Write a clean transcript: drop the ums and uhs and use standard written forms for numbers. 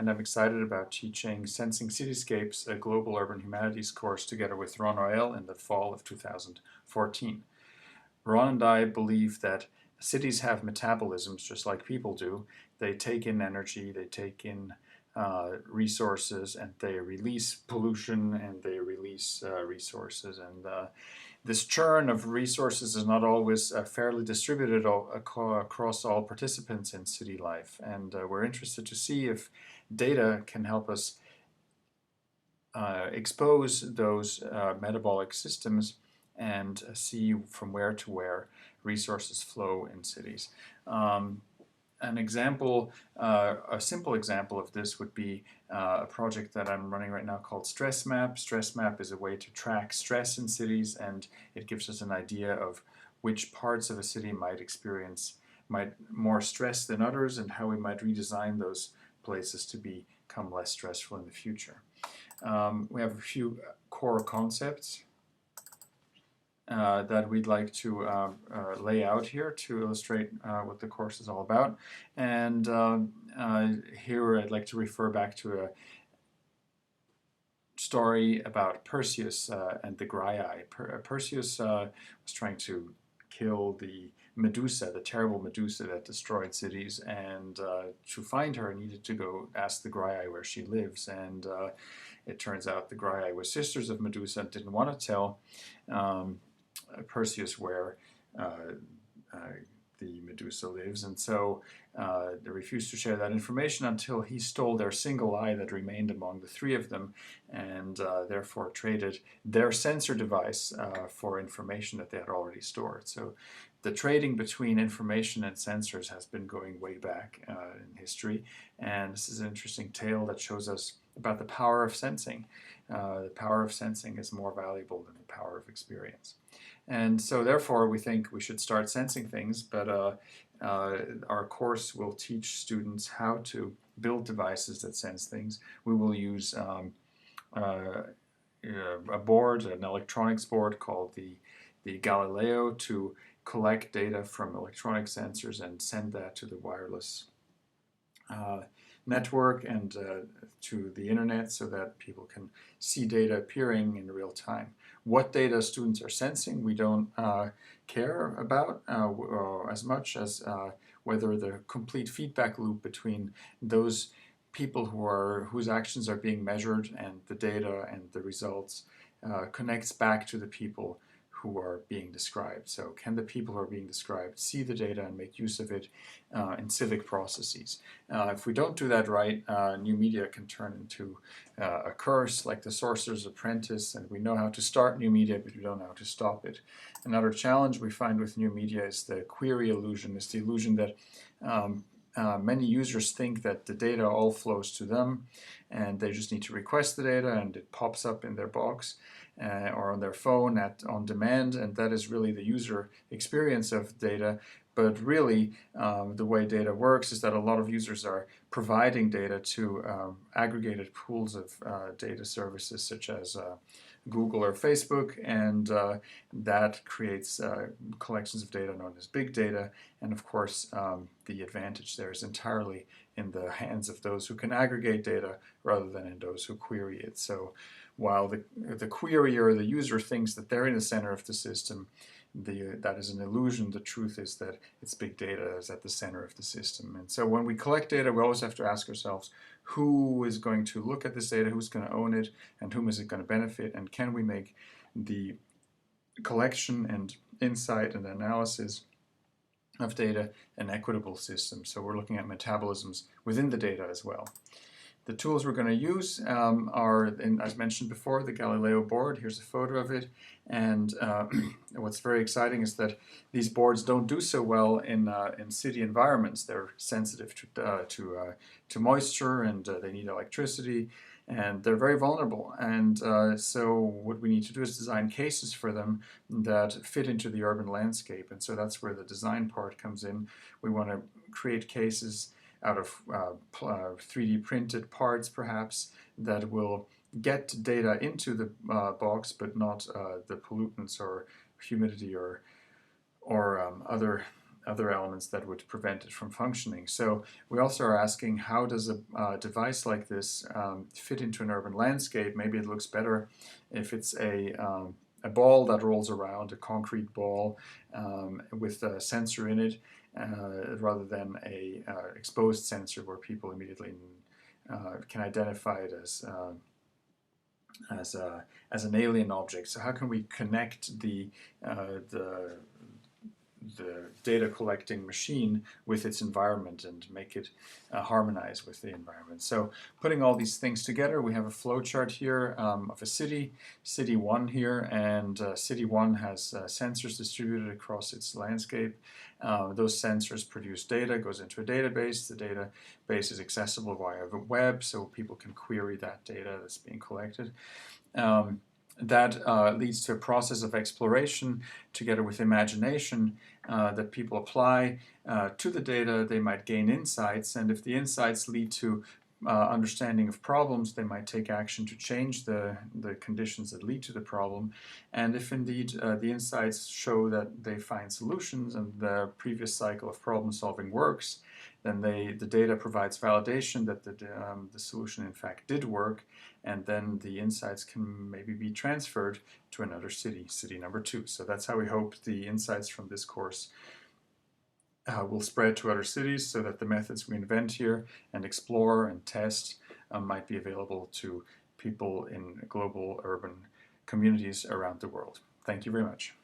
and I'm excited about teaching Sensing Cityscapes, a global urban humanities course, together with Ron Royal in the fall of 2014. Ron and I believe that cities have metabolisms just like people do. They take in energy, they take in resources, and they release pollution, and they release resources. And this churn of resources is not always fairly distributed across all participants in city life. And we're interested to see if data can help us expose those metabolic systems and see from where to where resources flow in cities. An example, a simple example of this would be a project that I'm running right now called Stress Map. Stress Map is a way to track stress in cities, and it gives us an idea of which parts of a city might more stress than others, and how we might redesign those places to become less stressful in the future. We have a few core concepts that we'd like to lay out here to illustrate what the course is all about. And here I'd like to refer back to a story about Perseus and the Graiai. Perseus was trying to kill the Medusa, the terrible Medusa that destroyed cities, and to find her, needed to go ask the Graiai where she lives. And it turns out the Graiai were sisters of Medusa and didn't want to tell Perseus where the Medusa lives, and so they refused to share that information until he stole their single eye that remained among the three of them, and therefore traded their sensor device for information that they had already stored. So the trading between information and sensors has been going way back in history, and this is an interesting tale that shows us about the power of sensing. The power of sensing is more valuable than the power of experience. And so therefore we think we should start sensing things, but our course will teach students how to build devices that sense things. We will use a board, an electronics board called the Galileo, to collect data from electronic sensors and send that to the wireless network and to the internet so that people can see data appearing in real time. What data students are sensing we don't care about as much as whether the complete feedback loop between those people whose actions are being measured and the data and the results connects back to the people who are being described. So can the people who are being described see the data and make use of it in civic processes? If we don't do that right, new media can turn into a curse, like the Sorcerer's Apprentice, and we know how to start new media, but we don't know how to stop it. Another challenge we find with new media is the query illusion, is the illusion that many users think that the data all flows to them and they just need to request the data and it pops up in their box or on their phone on demand, and that is really the user experience of data. But really, the way data works is that a lot of users are providing data to aggregated pools of data services such as Google or Facebook, and that creates collections of data known as big data. And of course, the advantage there is entirely in the hands of those who can aggregate data rather than in those who query it. So while the querier, the user, thinks that they're in the center of the system, that is an illusion. The truth is that it's big data is at the center of the system. And so when we collect data, we always have to ask ourselves, who is going to look at this data, who's going to own it, and whom is it going to benefit, and can we make the collection and insight and analysis of data an equitable system? So we're looking at metabolisms within the data as well. The tools we're going to use are, as mentioned before, the Galileo board. Here's a photo of it. And what's very exciting is that these boards don't do so well in city environments. They're sensitive to moisture, and they need electricity, and they're very vulnerable. And so what we need to do is design cases for them that fit into the urban landscape. And so that's where the design part comes in. We want to create cases out of 3D printed parts, perhaps, that will get data into the box, but not the pollutants or humidity or other other elements that would prevent it from functioning. So we also are asking, how does a device like this fit into an urban landscape? Maybe it looks better if it's a ball that rolls around, a concrete ball with a sensor in it, rather than a exposed sensor where people immediately can identify it as an alien object. So how can we connect the data collecting machine with its environment and make it harmonize with the environment? So putting all these things together, we have a flow chart here of a city, City 1 here, and City 1 has sensors distributed across its landscape. Those sensors produce data, goes into a database. The database is accessible via the web, so people can query that data that's being collected. That leads to a process of exploration together with imagination that people apply to the data. They might gain insights, and if the insights lead to understanding of problems, they might take action to change the conditions that lead to the problem. And if indeed the insights show that they find solutions and the previous cycle of problem solving works, then the data provides validation that the solution in fact did work, and then the insights can maybe be transferred to another city, city number 2. So that's how we hope the insights from this course will spread to other cities, so that the methods we invent here and explore and test might be available to people in global urban communities around the world. Thank you very much.